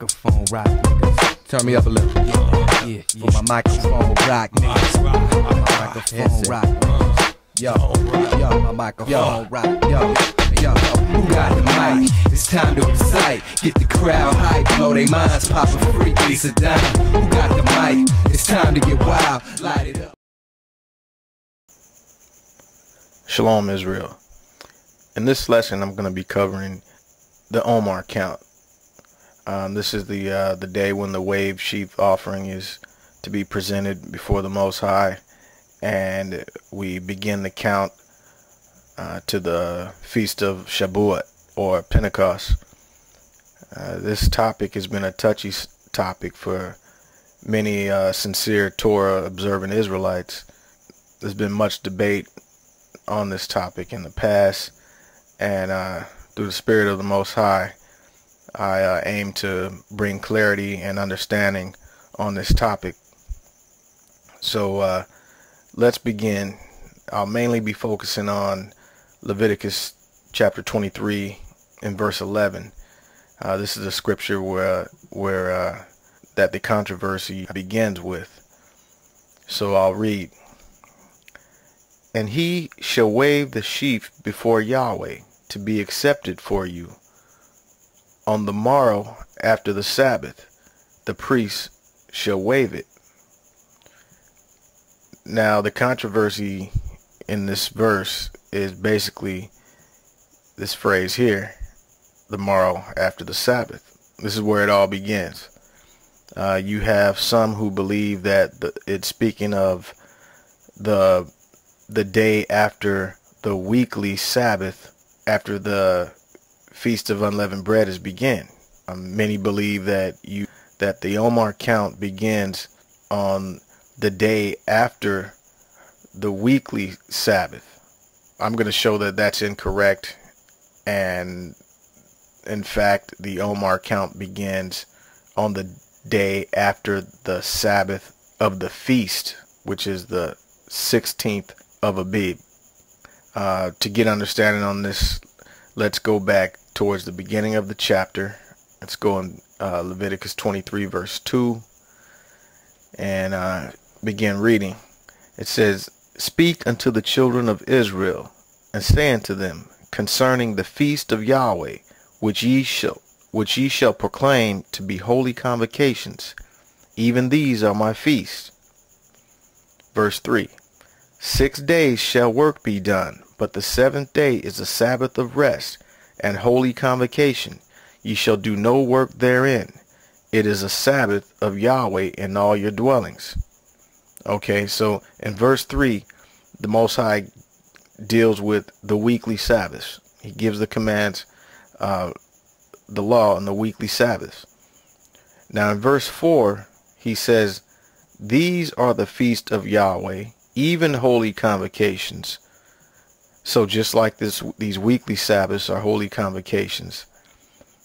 microphone rock, niggas. Turn me up a little. Yeah. For my microphone rock, niggas. My microphone rock. Yo, my microphone rock. Yo, who got the mic? It's time to recite. Get the crowd hype, blow their minds, pop a freak, Lisa down. Who got the mic? It's time to get wild, light it up. Shalom, Israel. In this lesson, I'm going to be covering the Omer Count. This is the day when the wave sheaf offering is to be presented before the Most High, and we begin the count to the Feast of Shabuot or Pentecost. This topic has been a touchy topic for many sincere Torah observant Israelites. There's been much debate on this topic in the past, and through the Spirit of the Most High, I aim to bring clarity and understanding on this topic. So let's begin. I'll mainly be focusing on Leviticus chapter 23 and verse 11. This is a scripture where that the controversy begins with. So I'll read. And he shall wave the sheaf before Yahweh to be accepted for you. On the morrow after the Sabbath, the priest shall wave it. Now, the controversy in this verse is basically this phrase here, the morrow after the Sabbath. This is where it all begins. You have some who believe that it's speaking of the day after the weekly Sabbath, after the Feast of Unleavened Bread is begin. Many believe that the Omer Count begins on the day after the weekly Sabbath. I'm going to show that that's incorrect, and in fact the Omer Count begins on the day after the Sabbath of the feast, which is the 16th of Abib. To get understanding on this, let's go back towards the beginning of the chapter. Let's go in Leviticus 23 verse 2 and begin reading. It says, Speak unto the children of Israel, and say unto them concerning the feast of Yahweh, which ye shall proclaim to be holy convocations. Even these are my feasts. Verse 3. 6 days shall work be done, but the seventh day is a Sabbath of rest and holy convocation. Ye shall do no work therein. It is a Sabbath of Yahweh in all your dwellings. Okay, so in verse 3, the Most High deals with the weekly Sabbaths. He gives the commands, the law on the weekly Sabbaths. Now in verse 4, he says, These are the feast of Yahweh, even holy convocations. So just like these weekly Sabbaths are holy convocations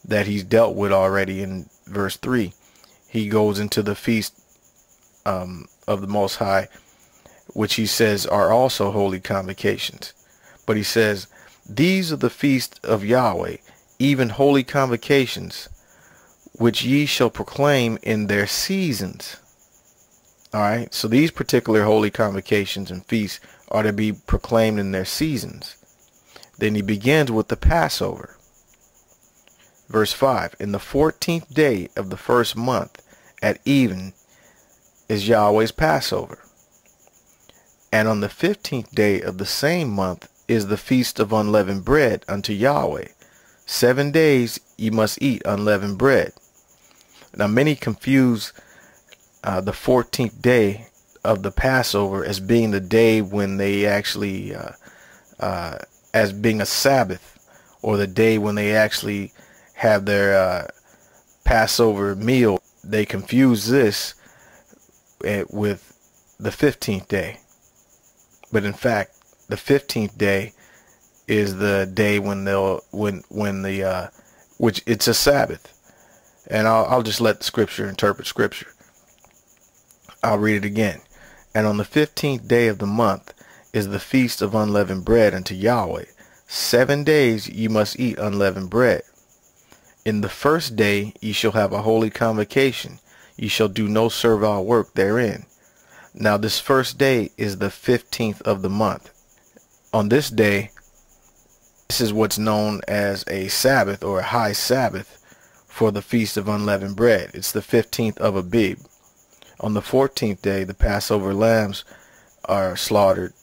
that he's dealt with already in verse 3, he goes into the feast of the Most High, which he says are also holy convocations. But he says, These are the feast of Yahweh, even holy convocations, which ye shall proclaim in their seasons. Alright, so these particular holy convocations and feasts are to be proclaimed in their seasons. Then he begins with the Passover. Verse 5, In the 14th day of the first month at even is Yahweh's Passover. And on the 15th day of the same month is the Feast of Unleavened Bread unto Yahweh. 7 days ye must eat unleavened bread. Now many confuse the 14th day of the Passover as being the day when they actually, as being a Sabbath, or the day when they actually have their Passover meal. They confuse this with the 15th day. But in fact, the 15th day is the day when which it's a Sabbath. And I'll just let the scripture interpret scripture. I'll read it again. And on the 15th day of the month is the Feast of Unleavened Bread unto Yahweh. 7 days you must eat unleavened bread. In the first day ye shall have a holy convocation. Ye shall do no servile work therein. Now this first day is the 15th of the month. On this day, this is what's known as a Sabbath or a high Sabbath for the Feast of Unleavened Bread. It's the 15th of Abib. On the 14th day, the Passover lambs are slaughtered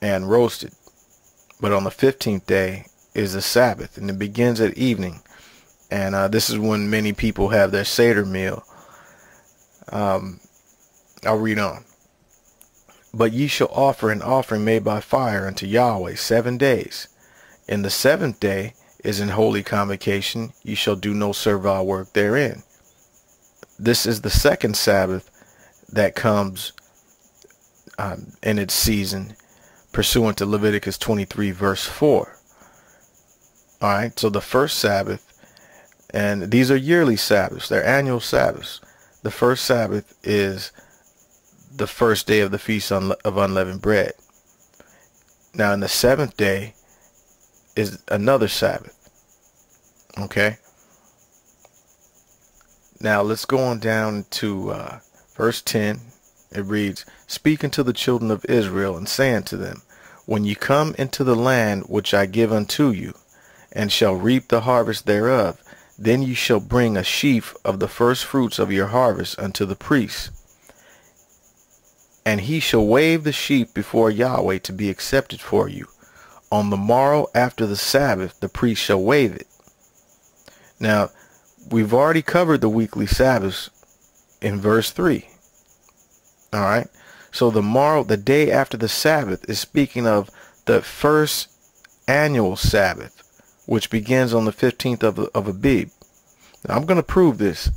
and roasted. But on the 15th day is the Sabbath, and it begins at evening. And this is when many people have their Seder meal. I'll read on. But ye shall offer an offering made by fire unto Yahweh 7 days. In the 7th day is an holy convocation. Ye shall do no servile work therein. This is the second Sabbath that comes in its season, pursuant to Leviticus 23 verse 4. Alright, so the first Sabbath, and these are yearly Sabbaths, they're annual Sabbaths. The first Sabbath is the first day of the Feast of Unleavened Bread. Now in the 7th day is another Sabbath. Okay. Now let's go on down to verse 10. It reads, Speak unto the children of Israel, and say unto them, When ye come into the land which I give unto you, and shall reap the harvest thereof, then ye shall bring a sheaf of the first fruits of your harvest unto the priest. And he shall wave the sheaf before Yahweh to be accepted for you. On the morrow after the Sabbath, the priest shall wave it. Now, we've already covered the weekly Sabbaths in verse 3. All right. So the day after the Sabbath, is speaking of the first annual Sabbath, which begins on the 15th of Abib. Now, I'm going to prove this.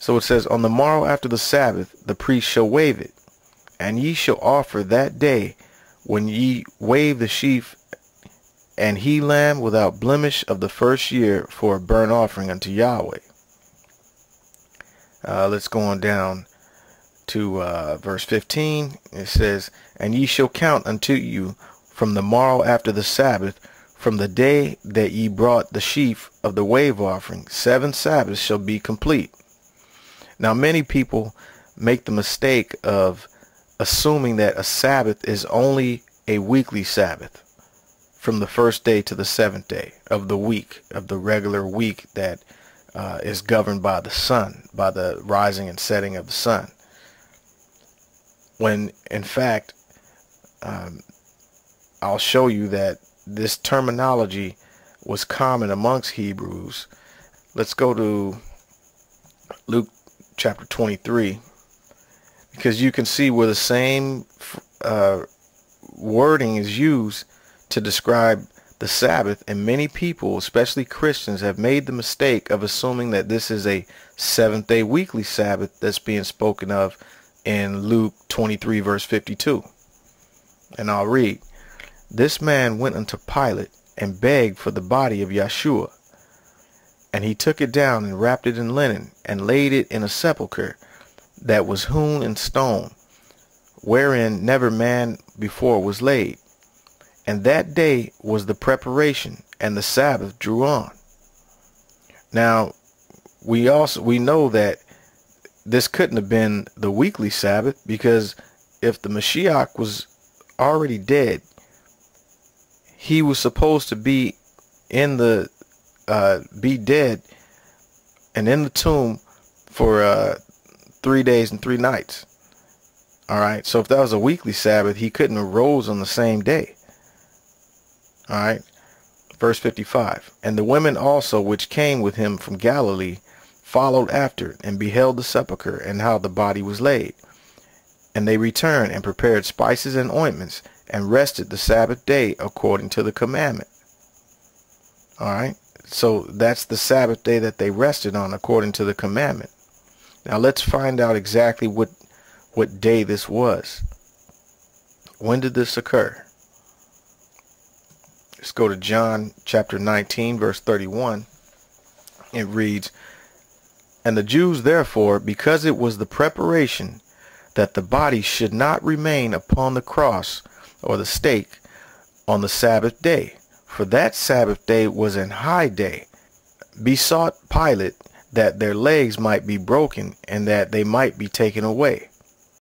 So it says, On the morrow after the Sabbath, the priest shall wave it, and ye shall offer that day, when ye wave the sheaf, and he lamb without blemish of the first year, for a burnt offering unto Yahweh. Let's go on down to verse 15. It says, And ye shall count unto you from the morrow after the Sabbath, from the day that ye brought the sheaf of the wave offering, 7 Sabbaths shall be complete. Now many people make the mistake of assuming that a Sabbath is only a weekly Sabbath, from the first day to the 7th day of the week, of the regular week that is governed by the sun, by the rising and setting of the sun. When in fact, I'll show you that this terminology was common amongst Hebrews. Let's go to Luke chapter 23, because you can see where the same wording is used to describe the Sabbath, and many people, especially Christians, have made the mistake of assuming that this is a 7th-day weekly Sabbath that's being spoken of in Luke 23 verse 52. And I'll read, This man went unto Pilate and begged for the body of Yeshua. And he took it down and wrapped it in linen, and laid it in a sepulchre that was hewn in stone, wherein never man before was laid. And that day was the preparation, and the Sabbath drew on. Now, we know that this couldn't have been the weekly Sabbath, because if the Mashiach was already dead, he was supposed to be dead and in the tomb for 3 days and 3 nights. All right. So if that was a weekly Sabbath, he couldn't have rose on the same day. All right. Verse 55. And the women also which came with him from Galilee followed after, and beheld the sepulchre, and how the body was laid. And they returned and prepared spices and ointments, and rested the Sabbath day according to the commandment. All right. So that's the Sabbath day that they rested on according to the commandment. Now let's find out exactly what day this was. When did this occur? Let's go to John chapter 19 verse 31. It reads, And the Jews therefore, because it was the preparation that the body should not remain upon the cross or the stake on the Sabbath day, for that Sabbath day was an high day, besought Pilate that their legs might be broken and that they might be taken away.